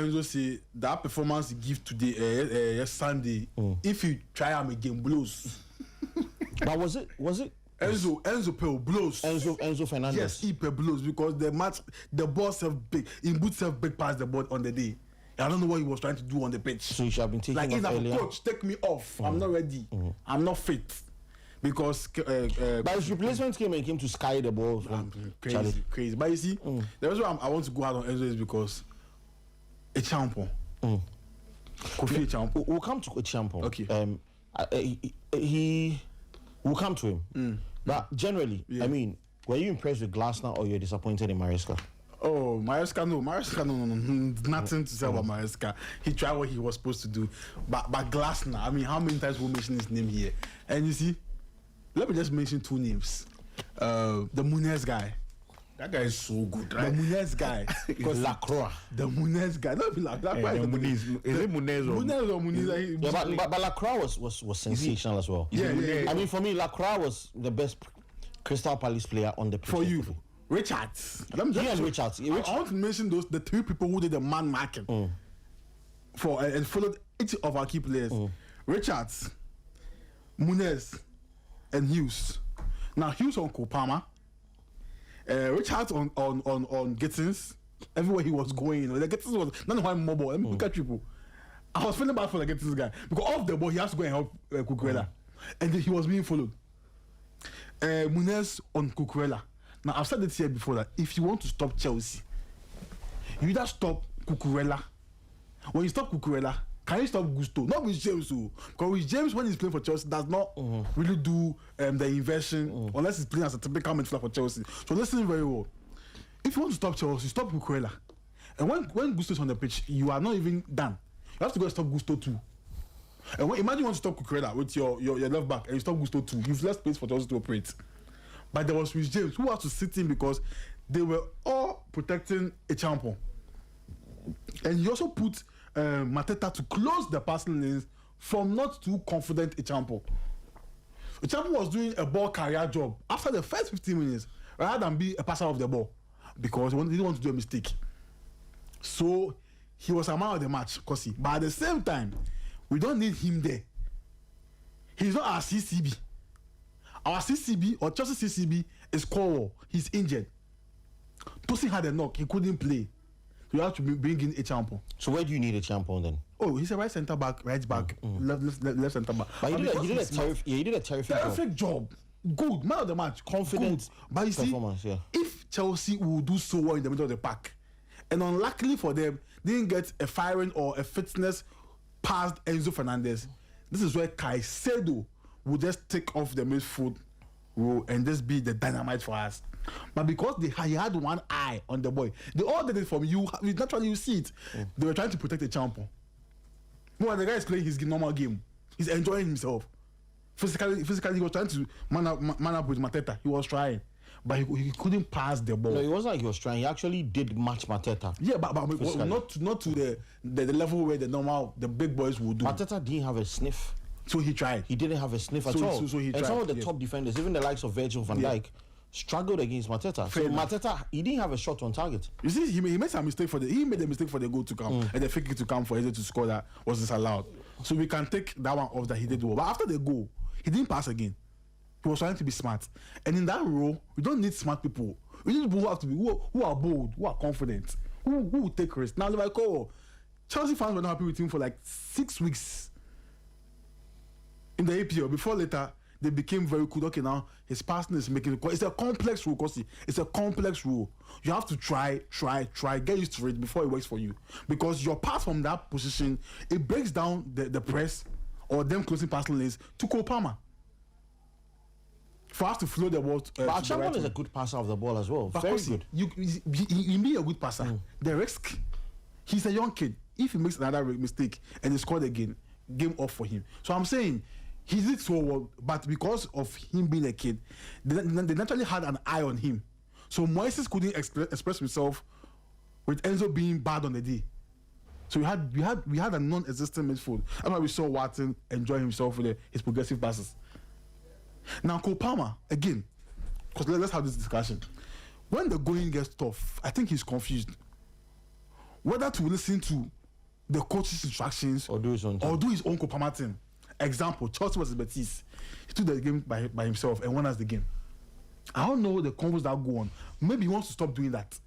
Enzo say that performance he give today, Sunday, if you try him again, blows. But was it? Enzo Pel blows. Enzo Fernandez. Yes, he blows because the ball self big, in boot self big past the ball on the day. I don't know what he was trying to do on the pitch. So you should have been taking like, off earlier. Coach, take me off. I'm not ready. I'm not fit. Because but his replacement came to sky the ball. Crazy. But you see, the reason why I want to go out on Enzo is because a champion. Kofi champion. We'll come to a champion. Okay. He will come to him. But generally, I mean, were you impressed with Glasner or you're disappointed in Maresca? Oh, Maresca, no. Nothing to say about Maresca. He tried what he was supposed to do. But Glasner, I mean, how many times we'll mention his name here? And you see, let me just mention two names. The Munez guy. That guy is so good, right? The Munez guy. Lacroix. The Munez guy. Not be like Lacroix. Is it Munez or Munez? Yeah, but Lacroix was sensational as well. Yeah. I mean, for me, Lacroix was the best Crystal Palace player on the pitch. For you. Richards. Richards. I want to mention the three people who did the man marking for and followed each of our key players. Richards, Munez, and Hughes. Now Hughes on Kopama, Richards on Gittins. Everywhere he was going, the Gittins was none of him mobile. Let me look at people. I was feeling bad for the Gittins guy because off the ball he has to go and help Cucurella, and he was being followed. Munez on Cucurella. Now I've said it here before that if you want to stop Chelsea, you either stop Cucurella. When you stop Cucurella, can you stop Gusto? Not with James, because with James when he's playing for Chelsea does not really do the inversion unless he's playing as a typical midfielder for Chelsea. So listen very well. If you want to stop Chelsea, stop Cucurella. And when Gusto is on the pitch, you are not even done. You have to go and stop Gusto too. And imagine you want to stop Cucurella with your left back and you stop Gusto too. You've left space for Chelsea to operate. But there was Rhys James who had to sit in because they were all protecting a champion. And he also put Mateta to close the passing lanes from not too confident a champion. The champion was doing a ball carrier job after the first 15 minutes rather than be a passer of the ball because he didn't want to do a mistake. So he was a man of the match, Kosi. But at the same time, we don't need him there. He's not our CCB. Our CCB or Chelsea CCB is Corwall. He's injured. Tosin had a knock. He couldn't play. So you have to bring in a champion. So where do you need a champion then? Oh, he's a right centre back, right back, left centre back. But he did a terrific job. Good man of the match, confident. Good. But you see, if Chelsea will do so well in the middle of the pack, and unluckily for them, they didn't get a firing or a fitness past Enzo Fernandez. This is where Caicedo will just take off the midfield role and just be the dynamite for us. But because he had one eye on the boy, they all did it from you. Naturally, you see it. They were trying to protect the champion. No, the guy is playing his normal game. He's enjoying himself. Physically, he was trying to man up with Mateta. He was trying, but he couldn't pass the ball. No, it wasn't like he was trying. He actually did match Mateta. Yeah, but not to the level where the big boys would do. Mateta didn't have a sniff. So he tried. He didn't have a sniff at all. So he tried. And some of the top defenders, even the likes of Virgil van Dijk, struggled against Mateta. So Mateta, he didn't have a shot on target. You see, he made a mistake for the goal to come and the free kick to come for Eze to score that was disallowed. So we can take that one off that he did well. But after the goal, he didn't pass again. He was trying to be smart. And in that role, we don't need smart people. We need people who have to be who are bold, who are confident, who will take risks. Now, like, Chelsea fans were not happy with him for like 6 weeks. In the APL, before later they became very good. Okay, now his passing is making it. It's a complex rule, Kosi. It's a complex rule. You have to try, get used to it before it works for you. Because your pass from that position, it breaks down the press or them closing passing lanes to Kopama. For us to flow the ball. But Champion is a good passer of the ball as well. But very Kosi, good. He be a good passer. The risk. He's a young kid. If he makes another mistake and he scored again, game off for him. So I'm saying. He did so well, but because of him being a kid, they naturally had an eye on him. So Moises couldn't express himself with Enzo being bad on the day. So we had a non-existent midfield. That's why we saw Watson enjoy himself with his progressive passes. Now Kopama, again, because let's have this discussion. When the going gets tough, I think he's confused. whether to listen to the coach's instructions Or do his own thing. or do his own Kopama thing. Example, Chelsea versus Betis. He took the game by himself and won us the game. I don't know the combos that go on. Maybe he wants to stop doing that.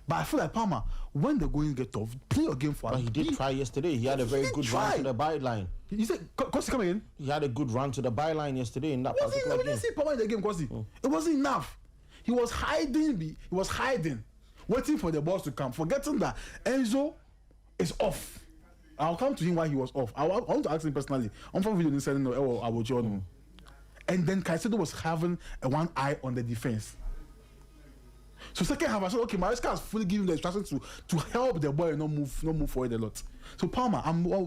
But I feel like Palmer, when the going get tough, play your game for us. But he did try yesterday. He had a very good run to the byline. He said, Kosi, come again? He had a good run to the byline yesterday in that We particular didn't game. see Palmer in the game, Kosi. It wasn't enough. He was hiding, waiting for the balls to come, forgetting that Enzo is off. I'll come to him while he was off. I want to ask him personally. I'm from video saying no, I will join him. And then Caicedo was having a one eye on the defense. So second half, I said, okay, Maresca has fully given the instructions to help the boy not move forward a lot. So Palmer,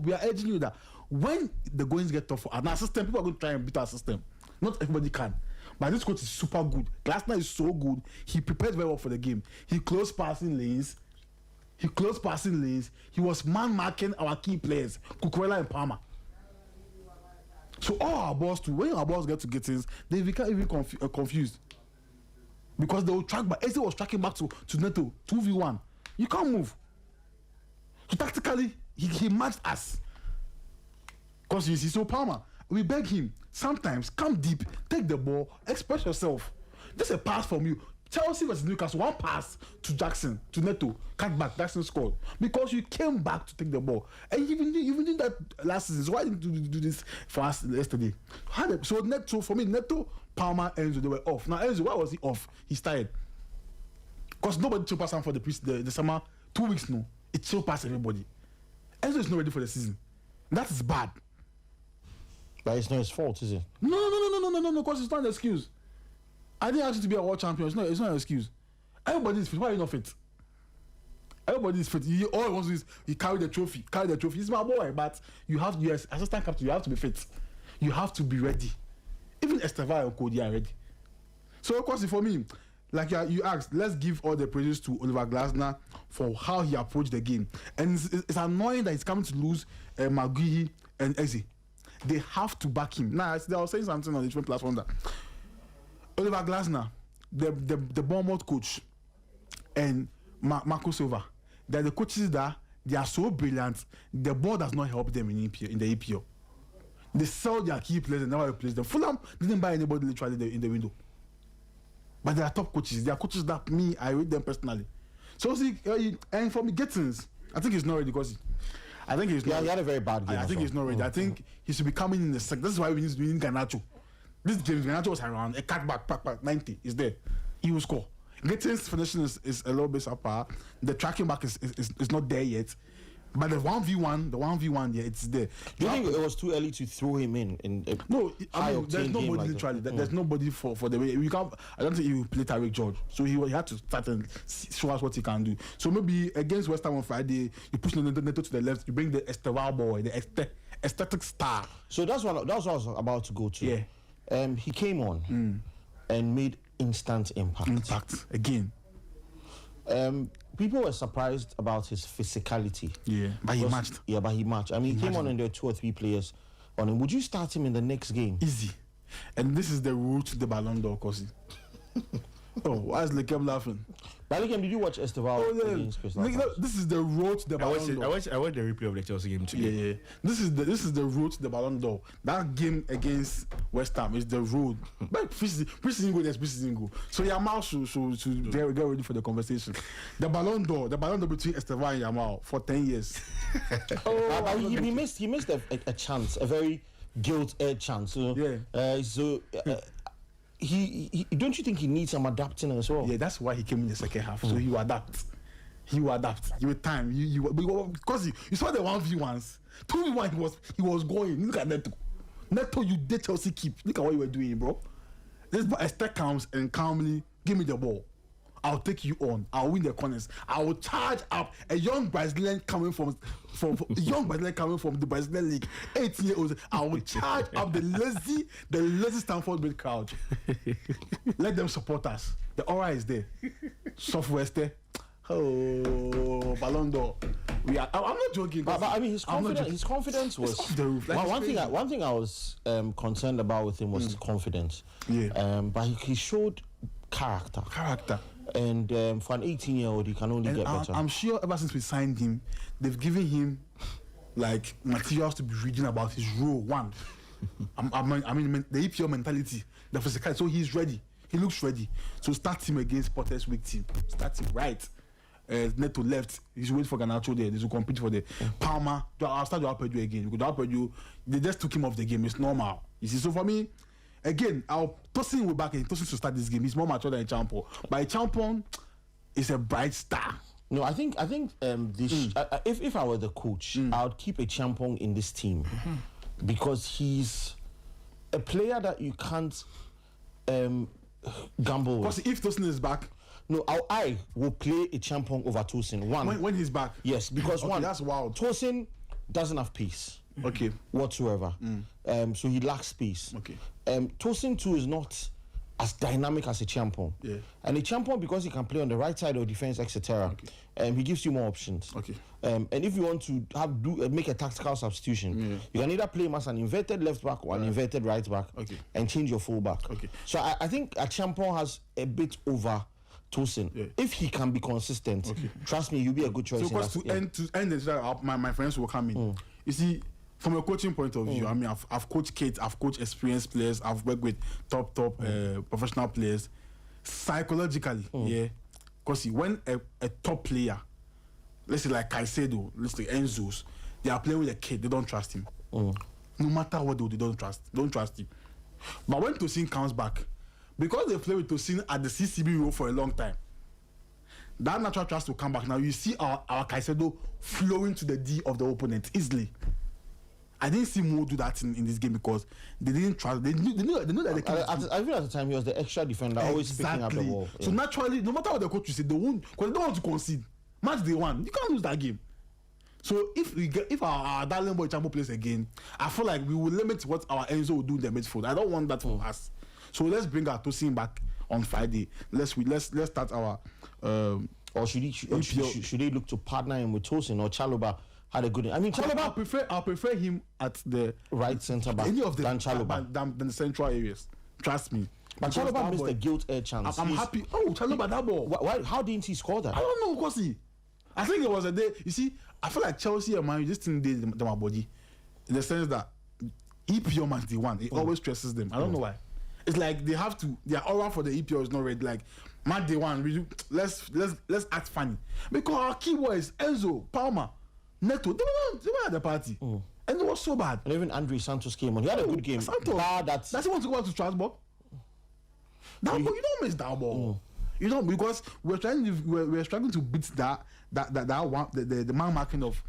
we are urging you that when the goings get tough, and our system, people are going to try and beat our system. Not everybody can. But this coach is super good. Glasner is so good. He prepared very well for the game. He closed passing lanes. He was man marking our key players, Cucurella and Palmer. So all our balls when our balls get to Gittins, they become even confused. Because they will track back. Eze was tracking back to Neto, 2v1. You can't move. So tactically, he matched us. Because you see, so Palmer, we beg him, sometimes come deep, take the ball, express yourself. This is a pass from you. Chelsea versus Newcastle, one pass to Jackson, to Neto, cut back, Jackson scored. Because you came back to take the ball. And even did that last season. So why didn't you do this for us yesterday? So Neto, for me, Neto, Palmer, Enzo, they were off. Now Enzo, why was he off? He's tired. Because nobody chill pass him for the summer, 2 weeks now. It chill pass everybody. Enzo is not ready for the season. That is bad. But it's not his fault, is it? No, because it's not an excuse. I didn't ask you to be a world champion. It's not an excuse. Everybody is fit. Why are you not fit? Everybody is fit. All he wants to do is he carry the trophy. He's my boy, but you have to, as assistant captain, you have to be fit. You have to be ready. Even Estevao and Cody are ready. So of course, for me, like you asked, let's give all the praises to Oliver Glasner for how he approached the game. And it's annoying that he's coming to lose Maguire and Eze. They have to back him. Now, I was saying something on the different platform that Oliver Glasner, the Bournemouth coach, and Marco Silva, they're the coaches that they are so brilliant. The ball does not help them in the EPL. They sell their key players and never replace them. Fulham didn't buy anybody literally in the window. But they are top coaches. They are coaches that I read them personally. So see, and for me, Gittins, I think he's not ready because I think he's not. He had a very bad game. I think he's not ready. I think he should be coming in the second. This is why we need Garnacho. This game, Garnacho was around a cutback, 90 is there. He will score. Gittins' finishing is a little bit subpar. The tracking back is not there yet. But the 1v1, yeah, it's there. Do you think it was too early to throw him in no, I mean, there's nobody like literally. There's nobody for the way we can't. I don't think he will play Tariq George, so he had to start and show us what he can do. So maybe against West Ham on Friday, you push Neto to the left, you bring the Estevao boy, the aesthetic star. So that's what I was about to go to. Yeah, he came on and made instant impact again. People were surprised about his physicality. Yeah, but he matched. Yeah, but he matched. I mean, he came on and there were 2 or 3 players on him. Would you start him in the next game? Easy. And this is the route to the Ballon d'Or, Kosi. Oh, why is Lekem laughing? By the game, did you watch Estevao against Crystal Palace? This is the road to the Ballon d'Or. I watched the replay of the Chelsea game too. Yeah. This is the road to the Ballon d'Or. That game against West Ham is the road. But preseason goal, there's preseason goal. So Yamal should get ready for the conversation. The Ballon d'Or between Estevao and Yamal for 10 years. But he missed a chance, a very guilt-edged chance. So, he don't you think he needs some adapting as well? Yeah, that's why he came in the second half. So he will adapt. With time. Because you saw the 1v1s. 2v1 he was going. Look at Neto. Neto, you did Chelsea keep. Look at what you were doing, bro. This Esther comes and calmly give me the ball. I'll take you on. I'll win the corners. I will charge up a young Brazilian coming from the Brazilian league, 18 years old. I will charge up the lazy Stamford Bridge crowd. Let them support us. The aura is there. Software is there. Oh, Ballon d'Or. I'm not joking. But I mean, his confidence was off the roof. One thing I was concerned about with him was his confidence. Yeah. But he showed character. And for an 18-year-old, he can only get better. I'm sure ever since we signed him, they've given him like materials to be reading about his role. One, I mean the EPL mentality, the physical. So he's ready. He looks ready. So start him against Potter's weak team. Start him right. Net to left. He's waiting for Garnacho there. They will compete for the Palmer. I'll start Joao Pedro again. Because Joao Pedro, they just took him off the game. It's normal. You see, so for me, again, I'll Tosin will back and Tosin to start this game. He's more mature than a champion. But a champion is a bright star. No, I think this. If I were the coach, I would keep a champion in this team because he's a player that you can't gamble with. Because if Tosin is back, no, I will play a champion over Tosin. When he's back, yes, because okay, that's wild. Tosin doesn't have pace. Okay. Whatsoever. So he lacks pace. Okay. Tosin too is not as dynamic as a champion. Yeah. And a champion, because he can play on the right side of defense, etc. Okay. He gives you more options. Okay. And if you want to make a tactical substitution, you can either play him as an inverted left back or an inverted right back, and change your full back. Okay. So I think a champion has a bit over Tosin. Yeah. If he can be consistent, trust me, he'll be a good choice. So to end this, my friends will come in. You see, from a coaching point of view, I mean, I've coached kids, I've coached experienced players, I've worked with top professional players. Psychologically, because when a top player, let's say like Caicedo, let's say Enzo's, they are playing with a kid, they don't trust him. No matter what they don't trust him. But when Tosin comes back, because they play with Tosin at the CCB role for a long time, that natural trust will come back. Now you see our Caicedo flowing to the D of the opponent easily. I didn't see Mo do that in this game because they didn't trust. They knew that they can. I feel at the time he was the extra defender, always picking up the ball. Yeah. So naturally, no matter what the coach will say, they won't, because they don't want to concede. Match day one, you can't lose that game. So if our darling boy Champo plays again, I feel like we will limit what our Enzo will do in the midfield. I don't want that for us. So let's bring our Tosin back on Friday. Let's start our. Or should he look to partner him with Tosin or Chalobah? Had a good. I mean, Chalobah. I'll prefer him at the right centre back any of the, than Chalobah than the central areas. Trust me. But Chalobah missed the guilt air chance. I'm happy. Oh, Chalobah, that ball. Why? How didn't he score that? I don't know, because I think it was a day. You see, I feel like Chelsea and Man U just didn't did my body, in the sense that EPL match they won. It always stresses them. I don't know why. It's like they have to. Their aura for the EPL is not ready. Like match they won. Let's act funny because our key boys Enzo, Palmer, Neto, they were at the party, and it was so bad. And even Andre Santos came on. He had a good game. Santos, does he want to go back to Strasbourg? That ball, you don't miss that ball. You don't, because we're struggling to beat that one, the man marking of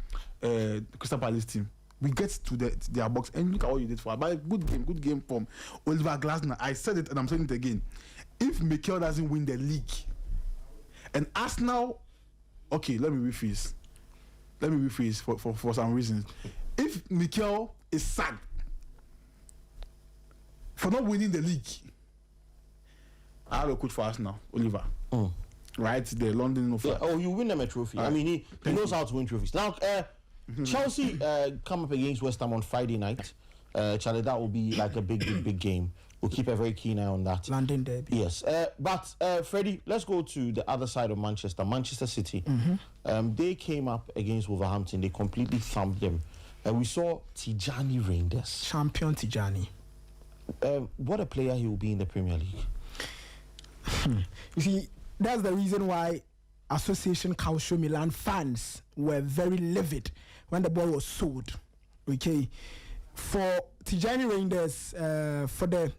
Crystal Palace team. We get to their box and look at what you did for us. But good game from Oliver Glasner. I said it and I'm saying it again. If Mikel doesn't win the league and Arsenal, okay, let me rephrase for some reasons. If Mikel is sacked for not winning the league, I have a coach for Arsenal, Oliver. Right, the London. You win them a trophy. I mean, he knows how to win trophies. Now, Chelsea come up against West Ham on Friday night. Charlie, that will be like a big game. We'll keep a very keen eye on that. London derby. Yes. But Freddie, let's go to the other side of Manchester City. They came up against Wolverhampton. They completely thumped them. We saw Tijani Reinders. Champion Tijani. What a player he will be in the Premier League. You see, that's the reason why Association Calcio Milan fans were very livid when the ball was sold. Okay. For Tijani Reinders, for the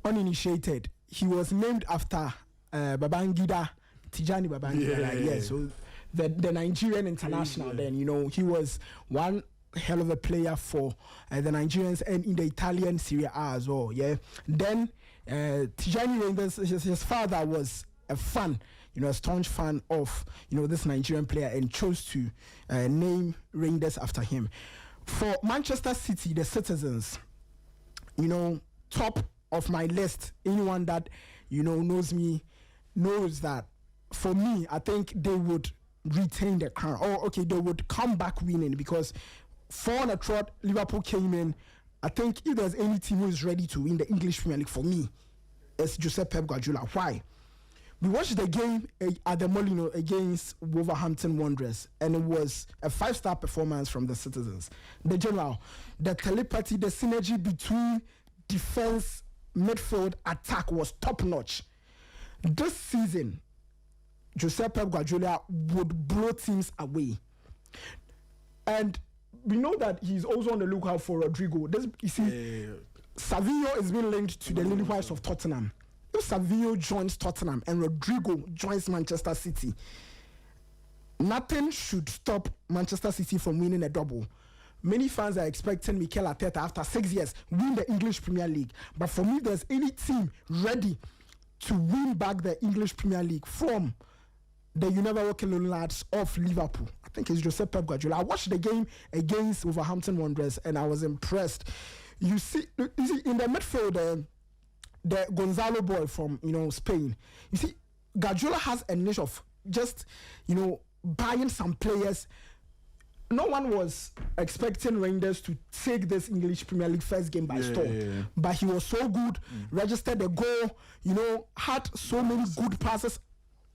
uninitiated, he was named after Babangida, Tijani Babangida. Yeah. So the Nigerian international, then, you know, he was one hell of a player for the Nigerians and in the Italian Serie A as well. Yeah. Then Tijani Reinders, his father was a fan, you know, a staunch fan of, you know, this Nigerian player and chose to name Reinders after him. For Manchester City, the citizens, you know, top of my list, anyone that, you know, knows me knows that for me, I think they would retain the crown. Or, okay, they would come back winning because 4 on a trot, Liverpool came in. I think if there's any team who is ready to win the English Premier League for me, it's Josep Pep Guardiola. Why? We watched the game at the Molino against Wolverhampton Wanderers, and it was a 5-star performance from the citizens. The general, the telepathy, the synergy between defense, midfield, attack was top-notch. This season, Jose Pep Guardiola would blow teams away. And we know that he's also on the lookout for Rodrigo. Savinho is being linked to the Lily Whites of Tottenham. If Savinho joins Tottenham and Rodrigo joins Manchester City, nothing should stop Manchester City from winning a double. Many fans are expecting Mikel Arteta after 6 years win the English Premier League. But for me, there's any team ready to win back the English Premier League from the You Never Walk Alone lads of Liverpool, I think it's Jose Pep Guardiola. I watched the game against Wolverhampton Wanderers and I was impressed. You see in the midfield, the Gonzalo boy from Spain. You see, Guardiola has a niche of just buying some players. No one was expecting Rangers to take this English Premier League first game by storm, but he was so good, registered a goal. Had so many good passes.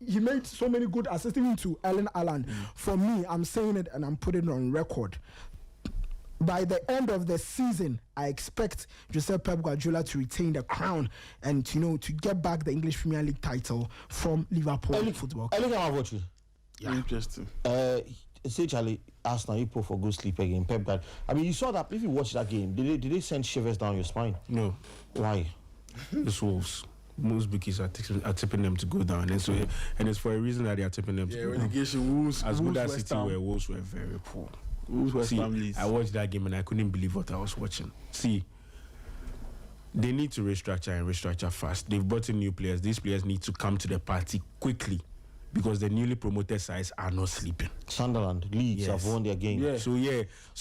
He made so many good assists even to Erling Haaland. For me, I'm saying it and I'm putting it on record. By the end of the season, I expect Jose Pep Guardiola to retain the crown and to get back the English Premier League title from Liverpool Football Club. Yeah, interesting. Say Charlie, Arsenal, you put for good sleep again. Pep Guardiola. I mean, you saw that if you watch that game, did they send shivers down your spine? No. Why? It's Wolves. Most bookies are tipping them to go down, and it's for a reason that they are tipping them to go down. Relegation Wolves, as good as West City Ham. were, Wolves were very poor. Wolves, West See, Ham, I watched that game and I couldn't believe what I was watching. See, they need to restructure fast. They've brought in new players. These players need to come to the party quickly because the newly promoted sides are not sleeping. Sunderland, Leeds have won their game. Yeah. So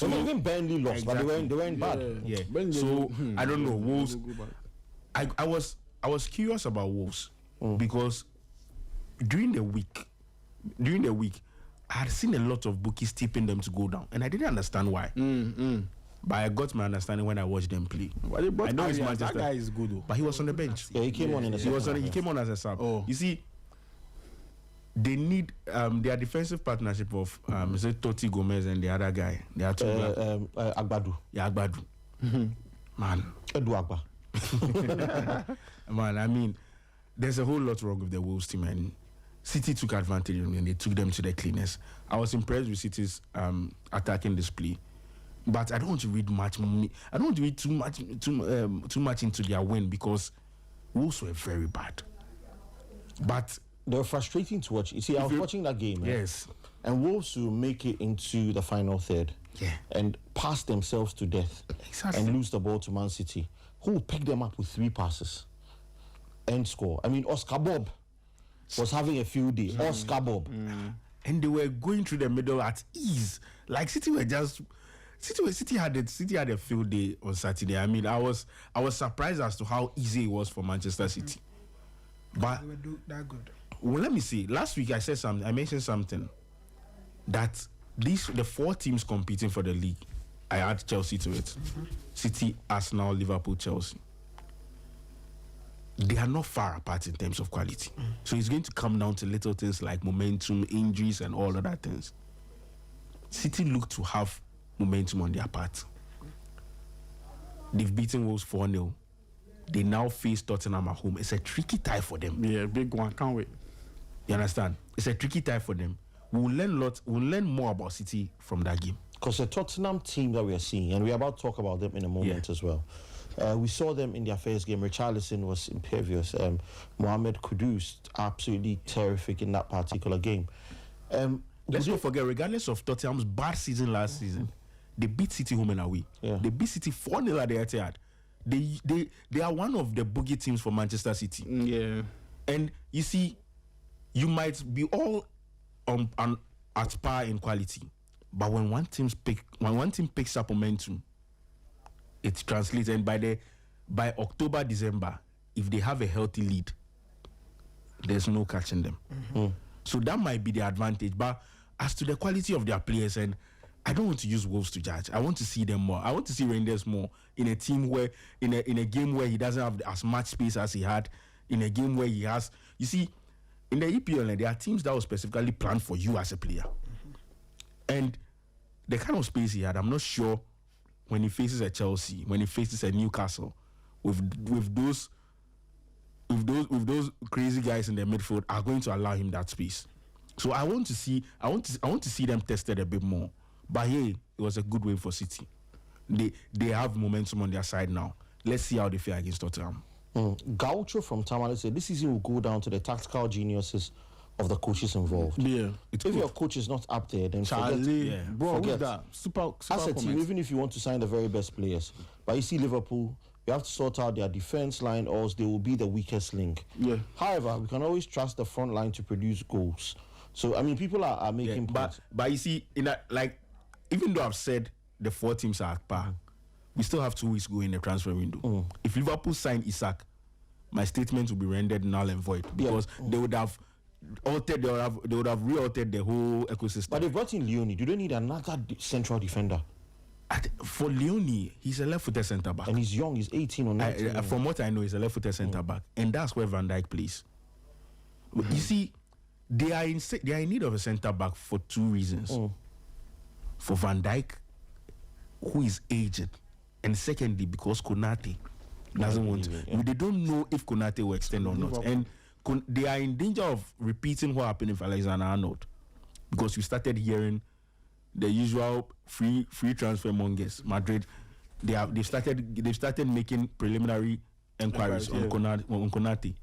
even Burnley lost, but they weren't bad. Yeah. So I don't know. Wolves. I was curious about Wolves because during the week, I had seen a lot of bookies tipping them to go down, and I didn't understand why. But I got my understanding when I watched them play. I know it's that Manchester. guy is good, though. But he was on the bench. Yeah, he came on in the second half. He came on as a sub. Oh. You see, they need their defensive partnership of is it Totti Gomez and the other guy. They are two Agbadu. Yeah, Agbadu. Man. Edu Agba. Man, I mean, there's a whole lot wrong with the Wolves team, and City took advantage of them and they took them to the cleaners. I was impressed with City's attacking display, but I don't want to read much. I don't want to read too much into their win because Wolves were very bad. But they were frustrating to watch. You see, I was watching that game. Yes. And Wolves will make it into the final third. Yeah. And pass themselves to death. Exactly. And lose the ball to Man City, who will pick them up with 3 passes and score. I mean, Oscar Bob was having a field day. Oscar Bob. And they were going through the middle at ease. Like City had a field day on Saturday. I mean, I was surprised as to how easy it was for Manchester City. But They were that good. well, let me see. Last week I mentioned something that the 4 teams competing for the league, I add Chelsea to it. City, Arsenal, Liverpool, Chelsea. They are not far apart in terms of quality. So it's going to come down to little things like momentum, injuries, and all of that things. City look to have momentum on their part. They've beaten Wolves 4-0. They now face Tottenham at home. It's a tricky tie for them. Yeah, big one. Can't wait. You understand? It's a tricky tie for them. We'll learn more about City from that game. Because the Tottenham team that we are seeing, and we're about to talk about them in a moment as well. We saw them in their first game. Richarlison was impervious. Mohamed Kudus, absolutely terrific in that particular game. Let's not forget, regardless of Tottenham's bad season last season, they beat City home and away. Yeah. They beat City 4-0 at the Etihad. They are one of the boogie teams for Manchester City. Yeah. And you see, you might be all at par in quality, but when one team picks up momentum, it translates. And by October, December, if they have a healthy lead, there's no catching them. So that might be the advantage. But as to the quality of their players, and I don't want to use Wolves to judge. I want to see them more. I want to see Rangers more in a team where, in a game where he doesn't have as much space as he had, in a game where he has. You see, in the EPL, there are teams that were specifically planned for you as a player. And the kind of space he had, I'm not sure when he faces a Chelsea, when he faces a Newcastle, with those crazy guys in the midfield, are going to allow him that space. So I want to see them tested a bit more. But hey, it was a good win for City. They have momentum on their side now. Let's see how they fare against Tottenham. Gaucho from Tamale said this season will go down to the tactical geniuses of the coaches involved. Yeah. If your coach is not up there, then Charlie, bro, forget. that super As a team, even if you want to sign the very best players, but you see Liverpool, you have to sort out their defense line, or else they will be the weakest link. Yeah. However, we can always trust the front line to produce goals. So I mean, people are making points. But you see, in that, like, even though I've said the 4 teams are at par, we still have 2 weeks to go in the transfer window. If Liverpool sign Isak, my statement will be rendered null and void because they would have altered, they would have re-altered the whole ecosystem. But they've brought in Leone. Do they need another central defender? For Leone, he's a left-footed centre back, and he's young. He's 18 or 19. From what I know, he's a left-footed centre back, and that's where Van Dijk plays. You see, they are in need of a centre back for 2 reasons. For Van Dijk, who is aged, and secondly, because Konate doesn't want to. They don't know if Konate will extend or not, and they are in danger of repeating what happened with Alexander Arnold, because we started hearing the usual free transfer mongers. Madrid, they've started making preliminary inquiries on Konate.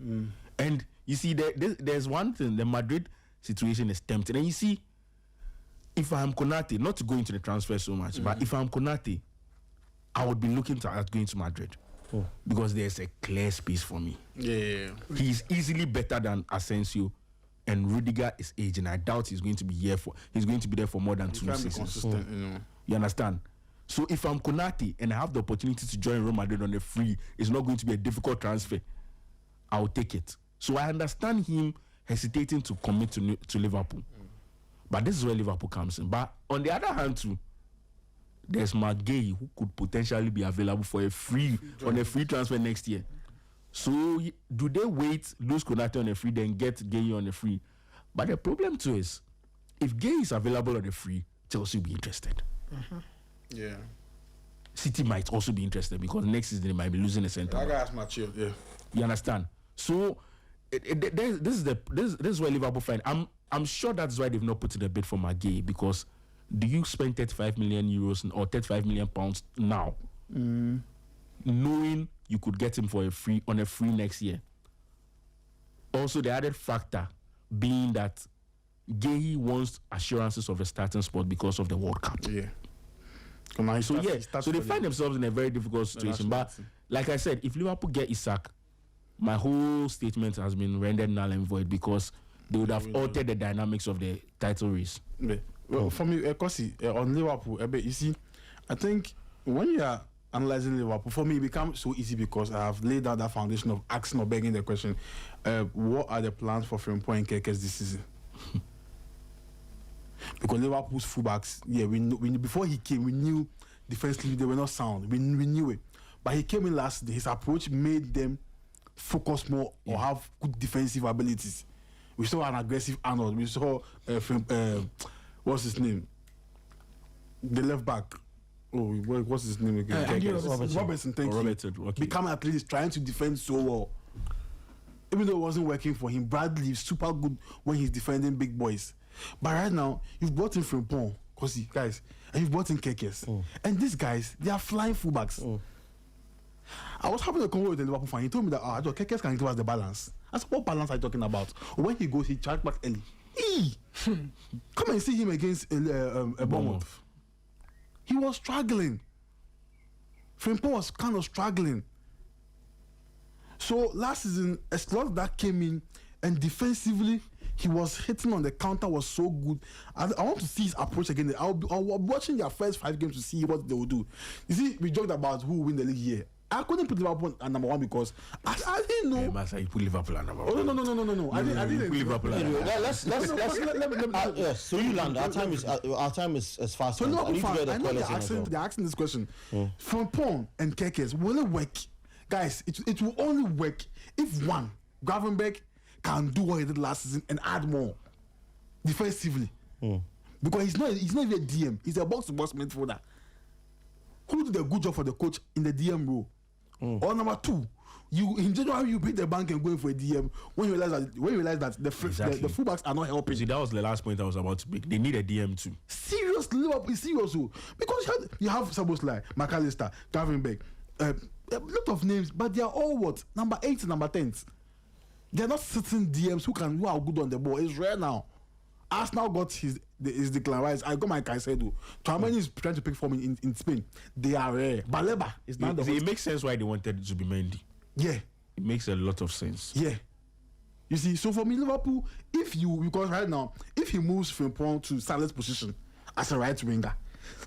And you see, there's one thing: the Madrid situation is tempting. And you see, if I'm Konate, not to go into the transfer so much, but if I'm Konate, I would be looking at going to Madrid because there's a clear space for me. Yeah. He's easily better than Asensio, and Rudiger is aging. I doubt he's going to be there for more than 2 seasons. You understand? So if I'm Konate and I have the opportunity to join Real Madrid on a free, it's not going to be a difficult transfer. I'll take it. So I understand him hesitating to commit to Liverpool. But this is where Liverpool comes in. But on the other hand too, there's McGay who could potentially be available for a free transfer next year. So do they lose Konate on a free, then get Gay on a free? But the problem too is, if Gay is available on a free, Chelsea will be interested. Yeah. City might also be interested because next season they might be losing a centre. That guy's mature. Yeah. You understand? So this is where Liverpool find. I'm sure that's why they've not put in a bid for McGay, because do you spend 35 million euros or 35 million pounds now, knowing you could get him on a free next year? Also, the added factor being that Gay wants assurances of a starting spot because of the World Cup. Yeah. So they find themselves in a very difficult situation. But like I said, if Liverpool get Isak, my whole statement has been rendered null and void because they would have altered the dynamics of the title race. Yeah. Well, for me, on Liverpool, you see, I think when you are analyzing Liverpool, for me, it becomes so easy because I have laid out that foundation of asking or begging the question, what are the plans for Frimpong and Kekes this season? Because Liverpool's fullbacks, before he came, we knew defensively they were not sound. We knew it. But he came in last day. His approach made them focus more or have good defensive abilities. We saw an aggressive Arnold. We saw what's his name? The left back. What's his name again? Robertson. Thank you. Okay. Become at least trying to defend so well. Even though it wasn't working for him, Bradley is super good when he's defending big boys. But right now, you've brought in Frimpong, guys, and you've brought in Kekes. And these guys, they are flying fullbacks. I was having a convo with the Liverpool fan. He told me that Kekes can give us the balance. I said, what balance are you talking about? When he goes, he charges back early. Come and see him against Bournemouth. He was struggling. Frimpong was kind of struggling. So last season, a slot that came in, and defensively, he was hitting on the counter, was so good. I want to see his approach again. I'll be watching their first 5 games to see what they will do. You see, we joked about who will win the league here. I couldn't put Liverpool at number 1 because I didn't know. Massa, you put Liverpool at number 1. Oh no. I didn't put Liverpool at number 1. Let's so you land. Our time is fast. So Liverpool fans, I know they're asking this question. Frimpong and Kekes, will it work? Guys, it will only work if one, Gravenberch, can do what he did last season and add more defensively. Because he's not even a DM, he's a box-to-box midfielder. Who did a good job for the coach in the DM role? Or number two, you in January you break the bank and going for a DM when you realize that the fullbacks are not helping. See, that was the last point I was about to make. They need a DM too. Seriously, Liverpool is serious, because you have Szoboszlai, McAllister, Gravenberch, a lot of names, but they are all what number 8 and number 10. They're not certain DMs who are good on the ball. It's rare now. Arsenal got his decline rise. I got my Caicedo. Tchouaméni is trying to pick form in Spain. They are rare. Baleba is not it makes sense why they wanted it to be Mendy. Yeah. It makes a lot of sense. Yeah. You see, so for me, Liverpool, because right now, if he moves Frimpong to Salah's position as a right winger,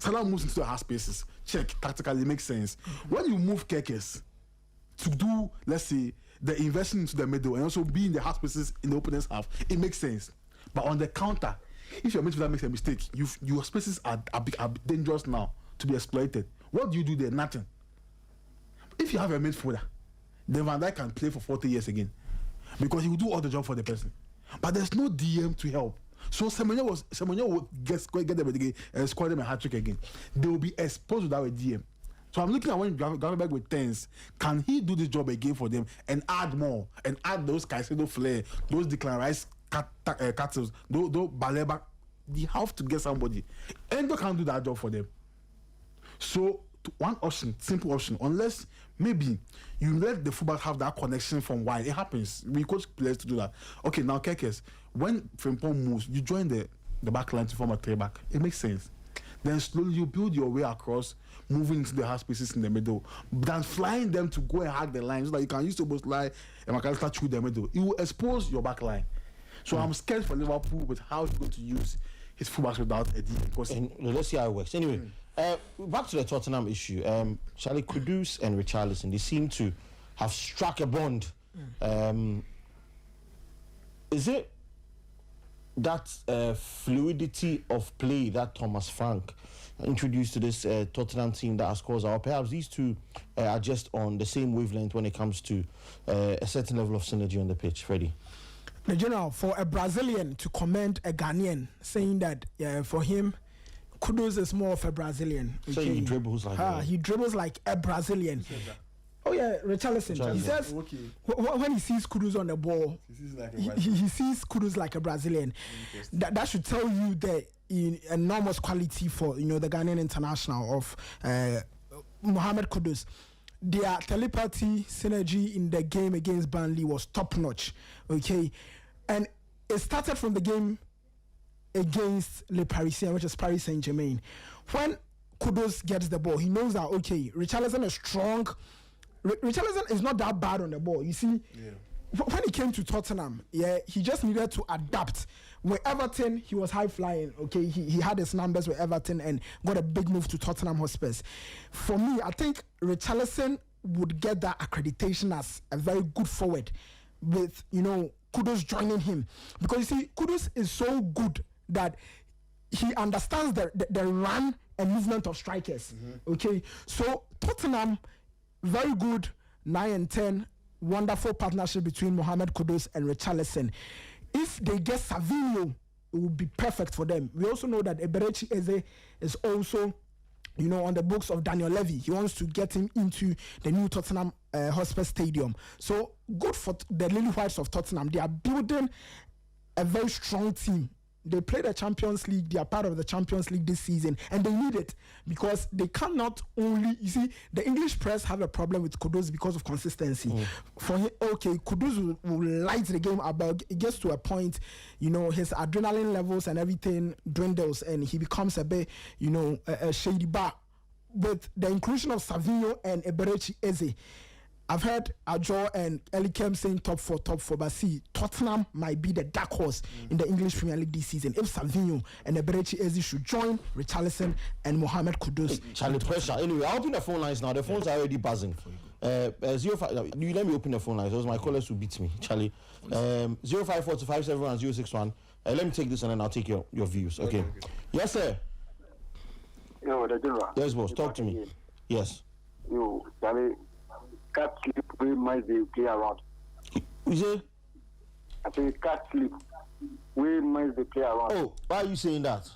Salah moves into the half spaces. Check, tactically makes sense. When you move Kekes to do, let's say, the investment into the middle and also be in the half spaces in the opponent's half, it makes sense. But on the counter, if your midfielder makes a mistake, your spaces are dangerous now to be exploited. What do you do there? Nothing. If you have a midfielder, then Van Dijk can play for 40 years again, because he will do all the job for the person. But there's no DM to help. So Semenyo will get them again and score them a hat trick again. They will be exposed without a DM. So I'm looking at when Gravenberch with 10s, can he do this job again for them and add more and add those Caicedo flair, those Declan Rice Cattles, those Baleba? They have to get somebody. Endo can't do that job for them. So one option, simple option, unless maybe you let the fullback have that connection from wide. It happens. We coach players to do that. Okay, now Kekes, when Frimpong moves, you join the back line to form a 3-back. It makes sense. Then slowly you build your way across, moving into the half spaces in the middle, than flying them to go and hack the line so that you can use Szoboszlai and McAllister through the middle. You will expose your back line. So I'm scared for Liverpool with how he's going to use his fullbacks without a DM. Let's see how it works. Anyway, back to the Tottenham issue. Charlie Kudus and Richarlison, they seem to have struck a bond. Is it that fluidity of play that Thomas Frank introduced to this Tottenham team that has caused, or perhaps these two are just on the same wavelength when it comes to a certain level of synergy on the pitch? Freddie? The general, for a Brazilian to comment a Ghanaian, saying that for him, Kudus is more of a Brazilian. So he dribbles like he dribbles like a Brazilian. Oh yeah, Richarlison. He says when he sees Kudus on the ball, he sees Kudus like a Brazilian. That should tell you the enormous quality for the Ghanaian international of Mohamed Kudus. Their telepathy synergy in the game against Burnley was top notch. Okay, and it started from the game against Le Parisien, which is Paris Saint-Germain. When Kudus gets the ball, he knows that Richarlison is strong. Richarlison is not that bad on the ball. You see, when he came to Tottenham, he just needed to adapt. With Everton, he was high flying. Okay, he had his numbers with Everton and got a big move to Tottenham Hotspurs. For me, I think Richarlison would get that accreditation as a very good forward, with Kudus joining him, because you see, Kudus is so good that he understands the run and movement of strikers. Okay, so Tottenham, very good 9 and 10, wonderful partnership between Mohamed Kudus and Richarlison. If they get Savinho, it would be perfect for them. We also know that Eberechi Eze is also, on the books of Daniel Levy. He wants to get him into the new Tottenham Hotspur Stadium. So good for the Lily Whites of Tottenham. They are building a very strong team. They play the Champions League. They are part of the Champions League this season, and they need it because they cannot only. You see, the English press have a problem with Kudus because of consistency. For him, Kudus will light the game about. It gets to a point, his adrenaline levels and everything dwindles, and he becomes a bit, a shady bar. With the inclusion of Savinho and Eberechi Eze, I've heard Ajo and Elikem saying top four, but see, Tottenham might be the dark horse in the English Premier League this season. If Savinho and Eberechi Eze should join Richarlison and Mohamed Kudus. Charlie, pressure. Anyway, I'll open the phone lines now. The phones are already buzzing. 05. You let me open the phone lines. Those my callers who beat me, Charlie. 054-571-061. Let me take this and then I'll take your views. Okay. Yes, sir. Yo, the general. Yes, boss. Talk to me. Yes. Yo, Charlie. That might be play around. Is it? I think can't sleep. We might the play around. Oh, why are you saying that?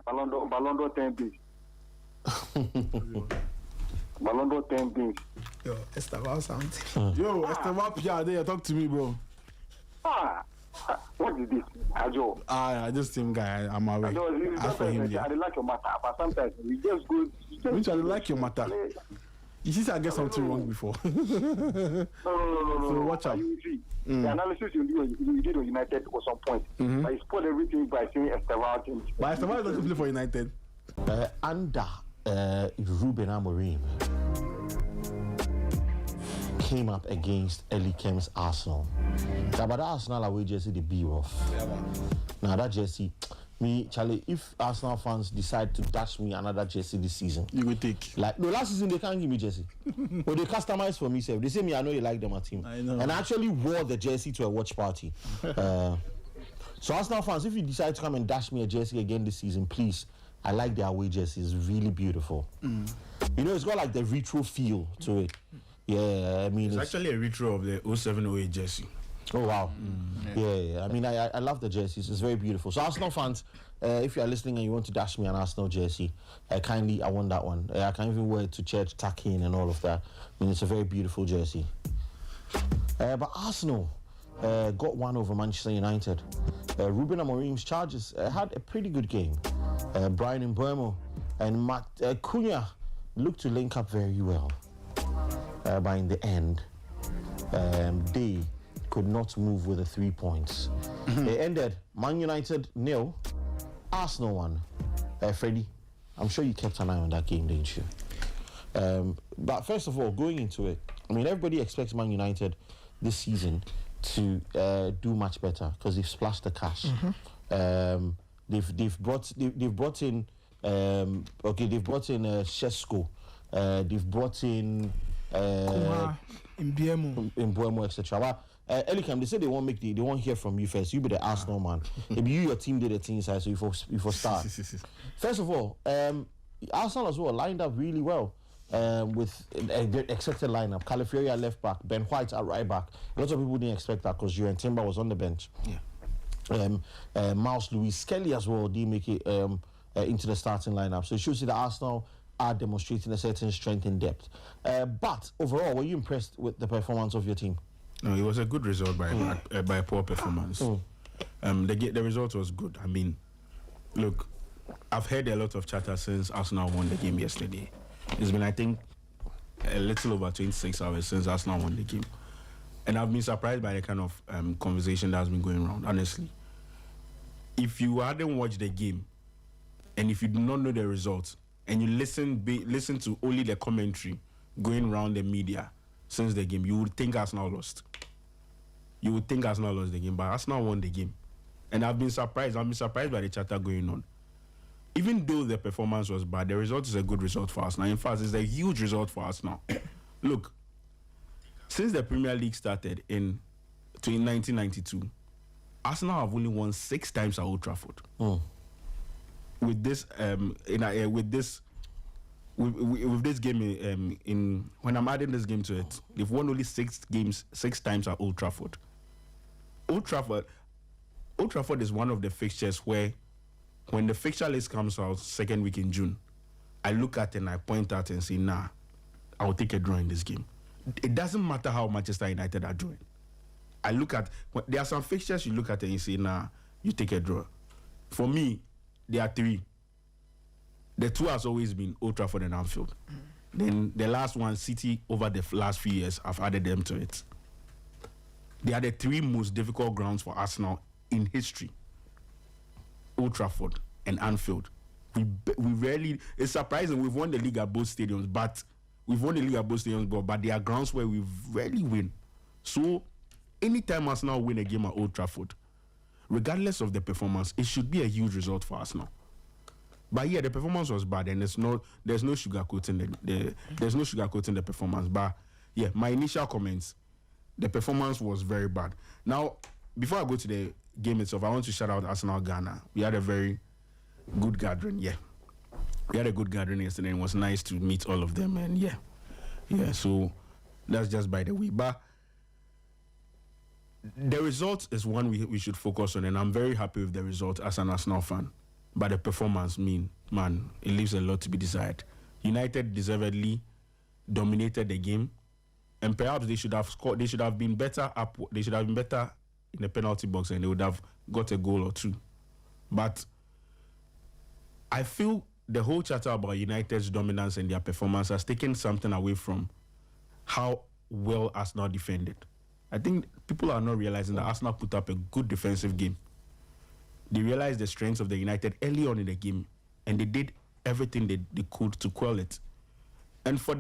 Balondo 10 beats. Balondo 10 beats. Yo, Esteban something. Yo, Esteban Pierre, there, talk to me, bro. What is this? Ajo. This team guy, I'm away. As for him, I like your matter, but sometimes we just go. Which I like your matter. You see, I get something wrong before. No. So watch out. You see, the analysis you did on United at some point, but you spoiled everything by saying Esteban. But Esteban doesn't play for United. Under Ruben Amorim came up against Eli Kem's Arsenal. But that Arsenal away jersey, the be rough. Now that jersey, me, Charlie, if Arsenal fans decide to dash me another jersey this season, you will take. Like, no, last season they can't give me jersey. But they customize for me, sir. They say me, I know you like them, at team. I know. And I actually wore the jersey to a watch party. So Arsenal fans, if you decide to come and dash me a jersey again this season, please, I like the away jersey. It's really beautiful. You know, it's got like the retro feel to it. Yeah, I mean, it's actually a retro of the 0708 jersey. Oh wow! Yeah. I mean, I love the jerseys. It's very beautiful. So Arsenal fans, if you are listening and you want to dash me an Arsenal jersey, kindly, I want that one. I can even wear it to church, tuck in, and all of that. I mean, it's a very beautiful jersey. But Arsenal got one over Manchester United. Ruben Amorim's Chargers had a pretty good game. Brian Mbeumo and Matt Cunha looked to link up very well. But in the end, they could not move with the 3 points. It ended Man United 0, Arsenal 1. Freddie, I'm sure you kept an eye on that game, didn't you? But first of all, going into it, I mean, everybody expects Man United this season to do much better because they've splashed the cash. They've brought in Shesko. They've brought in Mbeumo, etc. Elikem, they say they won't hear from you first. You be the Arsenal man. Maybe your team did the team side, so you for start. First of all, Arsenal as well lined up really well with a expected lineup. Calafiori at left back, Ben White at right back. Lots of people didn't expect that because Julian Timber was on the bench. Miles Lewis Kelly as well didn't make it into the starting lineup. So it shows you that Arsenal are demonstrating a certain strength in depth. But overall, were you impressed with the performance of your team? No, it was a good result by a poor performance. The result was good. I mean, look, I've heard a lot of chatter since Arsenal won the game yesterday. It's been, I think, a little over 26 hours since Arsenal won the game. And I've been surprised by the kind of conversation that's been going around, honestly. If you hadn't watched the game, and if you do not know the results, and you listen to only the commentary going around the media since the game, you would think Arsenal lost. You would think Arsenal lost the game, but Arsenal won the game. And I've been surprised by the chatter going on. Even though the performance was bad, the result is a good result for Arsenal. In fact, it's a huge result for Arsenal. Look, since the Premier League started in 1992, Arsenal have only won 6 times at Old Trafford. With this game in when I'm adding this game to it, they've won only 6 times at Old Trafford. Old Trafford is one of the fixtures where, when the fixture list comes out second week in June, I look at it and I point out and say, nah, I'll take a draw in this game. It doesn't matter how Manchester United are doing. I look at, there are some fixtures you look at and you say, nah, you take a draw. For me, there are 3. The 2 has always been Old Trafford and Anfield. Then the last one, City, over the last few years, I've added them to it. They are the 3 most difficult grounds for Arsenal in history. Old Trafford and Anfield. We rarely, it's surprising, we've won the league at both stadiums, but they are grounds where we rarely win. So, anytime Arsenal win a game at Old Trafford, regardless of the performance, it should be a huge result for Arsenal. But yeah, the performance was bad, and there's no sugarcoating the performance. But yeah, my initial comments, the performance was very bad. Now, before I go to the game itself, I want to shout out Arsenal Ghana. We had a very good gathering. Yeah, we had a good gathering yesterday. It was nice to meet all of them, and yeah. So that's just by the way. But the result is one we should focus on, and I'm very happy with the result as an Arsenal fan. But the performance, man, it leaves a lot to be desired. United deservedly dominated the game, and perhaps they should have scored. They should have been better up. They should have been better in the penalty box, and they would have got a goal or two. But I feel the whole chatter about United's dominance and their performance has taken something away from how well Arsenal defended. I think people are not realizing that Arsenal put up a good defensive game. They realized the strengths of the United early on in the game, and they did everything they could to quell it. And for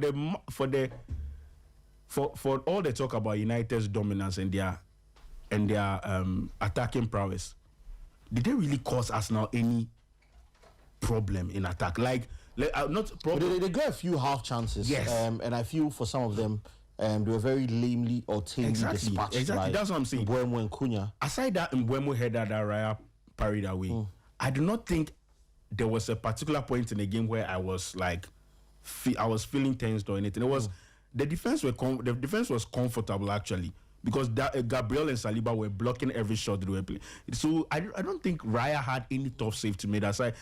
all the talk about United's dominance and their attacking prowess, did they really cause Arsenal any problem in attack? Not problem. They got a few half chances. Yes. And I feel for some of them, they were very lamely or tamely dispatched. Exactly, that's what I'm saying. Mbeumo and Cunha. Aside that Mbeumo header that Raya parried away, I do not think there was a particular point in the game where I was feeling tensed or anything. It was the defense was comfortable actually, because Gabriel and Saliba were blocking every shot they were playing. So I don't think Raya had any tough save to make aside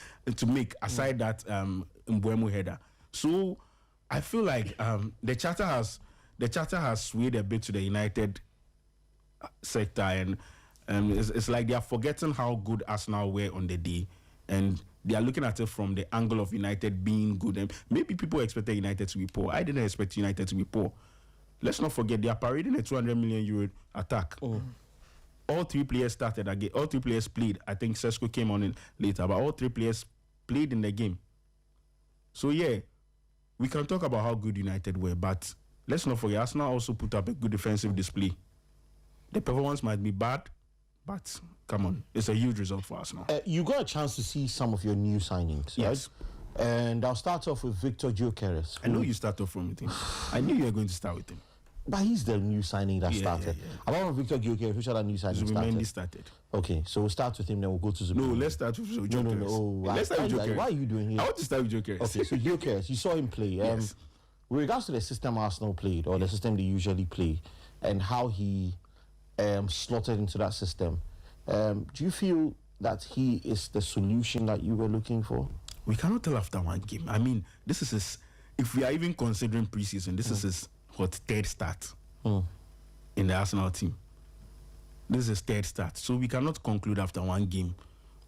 that Mbeumo header. So I feel like the chatter has swayed a bit to the United sector, and it's like they are forgetting how good Arsenal were on the day, and they are looking at it from the angle of United being good. And maybe people expected United to be poor. I didn't expect United to be poor. Let's not forget they are parading a 200 million euro attack. All three players started again. All three players played. I think Sesko came on in later, but all three players played in the game. So yeah, we can talk about how good United were, but let's not forget Arsenal also put up a good defensive display. The performance might be bad, but come on, it's a huge result for Arsenal. You got a chance to see some of your new signings, yes. Right? And I'll start off with Victor Gyökeres. I know you start off with him. I knew you were going to start with him. But he's the new signing that started. Apart from Victor Gyökeres, which other new signing started? Okay, so we'll start with him, then we'll go to Zubimendi. No, let's start with Gyökeres. No. Let's start with Gyökeres. Why are you doing here? I want to start with Gyökeres. Okay, so Gyökeres, you saw him play. Yes. With regards to the system Arsenal played, or the system they usually play, and how he slotted into that system, do you feel that he is the solution that you were looking for? We cannot tell after one game. I mean, this is his, if we are even considering preseason, this is his third start in the Arsenal team. This is his third start. So we cannot conclude after one game.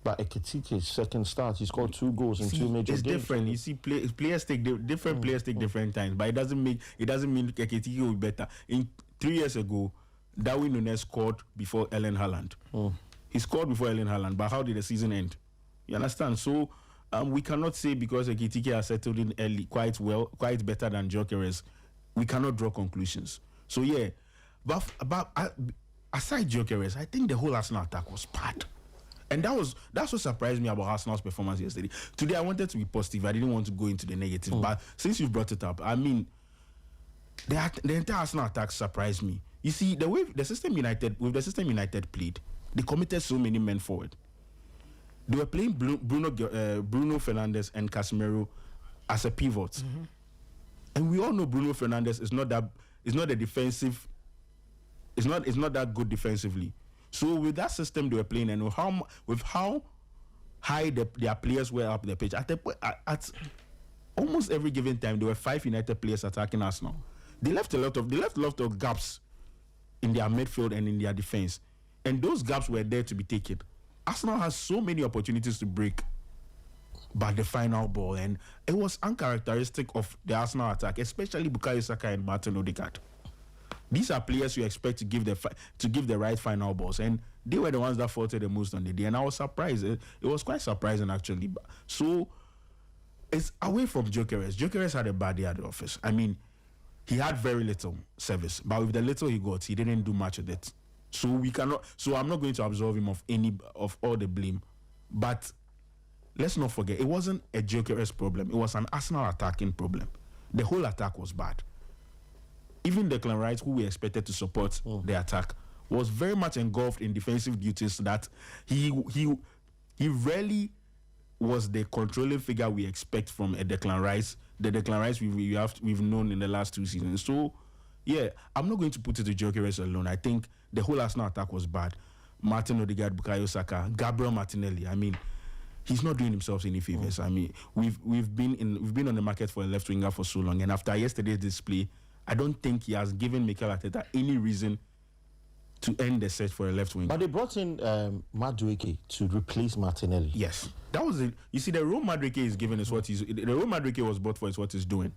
But Ekitike's second start, he scored 2 goals in 2 major games. It's different. You see, players take different players take different times, but it doesn't mean Ekitike will be better. 3 years ago, Darwin Núñez scored before Erling Haaland. He scored before Erling Haaland, but how did the season end? You understand? So we cannot say because Ekitike has settled in early quite better than Gyökeres, we cannot draw conclusions. So yeah, but aside Gyökeres, I think the whole Arsenal attack was bad. And that's what surprised me about Arsenal's performance yesterday. Today I wanted to be positive. I didn't want to go into the negative. But since you've brought it up, I mean, the entire Arsenal attack surprised me. You see, the way the system United played, they committed so many men forward. They were playing Bruno Fernandes and Casemiro as a pivot, and we all know Bruno Fernandes is not that good defensively. So with that system they were playing, and with how high their players were up the pitch, at almost every given time there were 5 United players attacking Arsenal. They left a lot of gaps in their midfield and in their defense, and those gaps were there to be taken. Arsenal has so many opportunities to break, but the final ball, and it was uncharacteristic of the Arsenal attack, especially Bukayo Saka and Martin Odegaard. These are players you expect to give the right final balls, and they were the ones that faltered the most on the day. And I was surprised. It was quite surprising actually. So it's away from Gyökeres. Gyökeres had a bad day at the office. I mean, he had very little service, but with the little he got, he didn't do much of it. So I'm not going to absolve him of all the blame. But let's not forget, it wasn't a Gyökeres problem. It was an Arsenal attacking problem. The whole attack was bad. Even Declan Rice, who we expected to support the attack, was very much engulfed in defensive duties that he rarely was the controlling figure we expect from a Declan Rice, the Declan Rice we've known in the last 2 seasons. So yeah, I'm not going to put it to Gyökeres alone. I think the whole Arsenal attack was bad. Martin Odegaard, Bukayo Saka, Gabriel Martinelli. I mean, he's not doing himself any favors. I mean, we've been on the market for a left winger for so long, and after yesterday's display, I don't think he has given Mikel Arteta any reason to end the search for a left winger. But they brought in Madueke to replace Martinelli. Yes, that was it. You see, the role Madueke is given is what the role Madueke was bought for is what he's doing.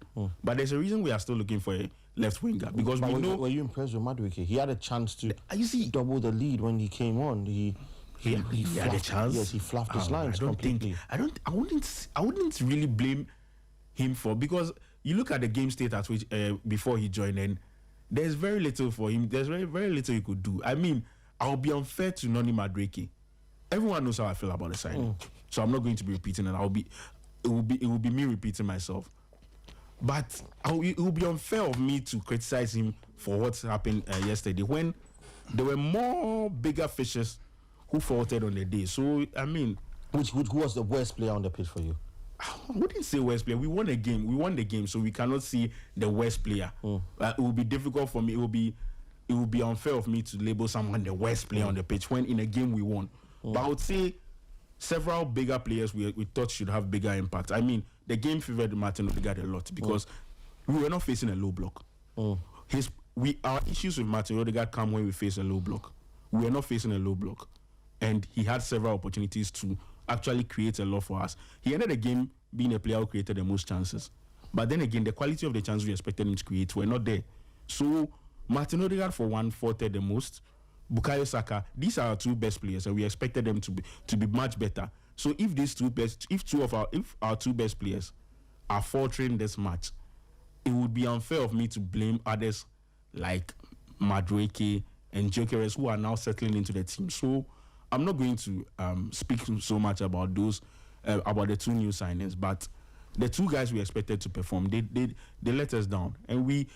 But there's a reason we are still looking for a left winger because we know. Were you impressed with Madueke? He had a chance to you see, double the lead when he came on. He had a chance. Yes, he fluffed his lines completely. I wouldn't really blame him for, because you look at the game state at which before he joined, and there's very little for him. There's very, very little he could do. I mean, I'll be unfair to Noni Madueke. Everyone knows how I feel about the signing, so I'm not going to be repeating it. It will be me repeating myself. But it will be unfair of me to criticize him for what happened yesterday when there were more bigger fishes who faltered on the day. So I mean, who was the worst player on the pitch for you? I wouldn't say worst player. We won a game. We won the game, so we cannot see the worst player. It will be difficult for me. It will be unfair of me to label someone the worst player on the pitch when in a game we won. But I would say several bigger players we thought should have bigger impact. I mean, the game favored Martin Odegaard a lot because we were not facing a low block. Our issues with Martin Odegaard come when we face a low block. We were not facing a low block, and he had several opportunities to actually create a lot for us. He ended the game being a player who created the most chances. But then again, the quality of the chances we expected him to create were not there. So Martin Odegaard, for one, faltered the most. Bukayo Saka, these are our two best players, and we expected them to be much better. So if our two best players are faltering this much, it would be unfair of me to blame others like Madueke and Gyökeres who are now settling into the team. So I'm not going to speak so much about those about the two new signings, but the two guys we expected to perform, they let us down, and we,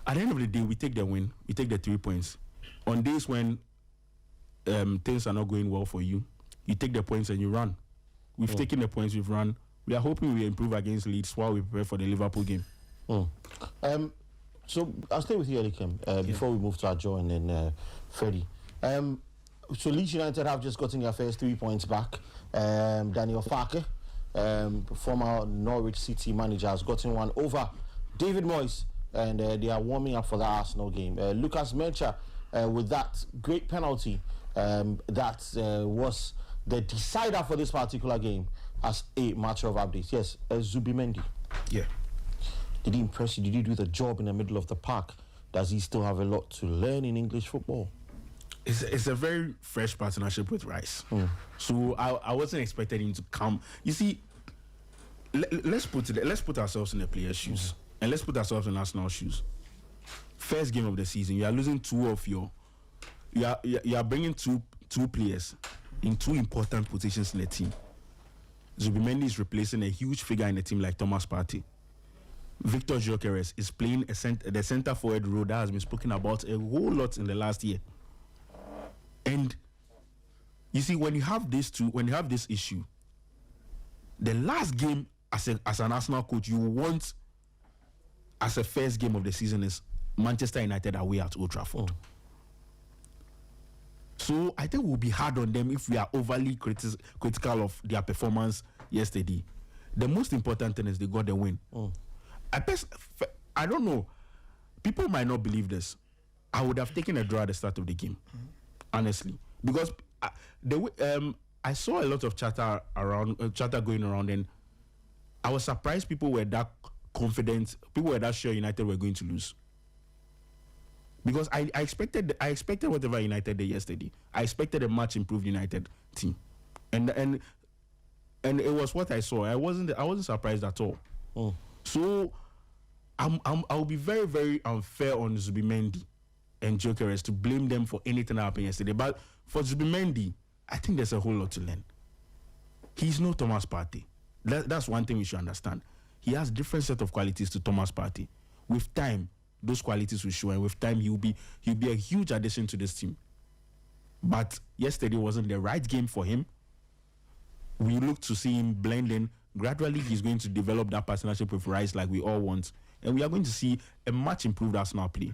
at the end of the day, we take the win, we take the 3 points. On days when things are not going well for you, you take the points and you run. We've taken the points, we've run. We are hoping we improve against Leeds while we prepare for the Liverpool game. So I'll stay with you, Elikem, before we move to Ajo and then Freddie. So Leeds United have just gotten their first 3 points back. Daniel Farke, former Norwich City manager, has gotten one over David Moyes, and they are warming up for the Arsenal game. Lucas Mencha with that great penalty that was the decider for this particular game as a matter of updates. Yes, Zubimendi. Yeah. Did he impress you? Did he do the job in the middle of the park? Does he still have a lot to learn in English football? It's a very fresh partnership with Rice. So I wasn't expecting him to come. You see, let's put ourselves in the player's shoes, and let's put ourselves in Arsenal's shoes. First game of the season, you are losing you are bringing two players in two important positions in the team. Zubimendi is replacing a huge figure in the team like Thomas Partey. Victor Gyökeres is playing the centre forward role that has been spoken about a whole lot in the last year. And you see, when you have this issue, the last game as an Arsenal coach you want as a first game of the season is Manchester United away at Old Trafford. So I think we'll be hard on them if we are overly critical of their performance yesterday. The most important thing is they got the win. I don't know. People might not believe this. I would have taken a draw at the start of the game, honestly, because I saw a lot of chatter going around, and I was surprised people were that confident. People were that sure United were going to lose. Because I expected whatever United did yesterday. I expected a much improved United team, and it was what I saw. I wasn't surprised at all. So I'll be very, very unfair on Zubimendi and Gyökeres to blame them for anything that happened yesterday. But for Zubimendi, I think there's a whole lot to learn. He's no Thomas Partey. That's one thing we should understand. He has different set of qualities to Thomas Partey. With time, those qualities will show, and with time he'll be a huge addition to this team. But yesterday wasn't the right game for him. We looked to see him blend in gradually he's going to develop that partnership with Rice like we all want. And we are going to see a much improved Arsenal play.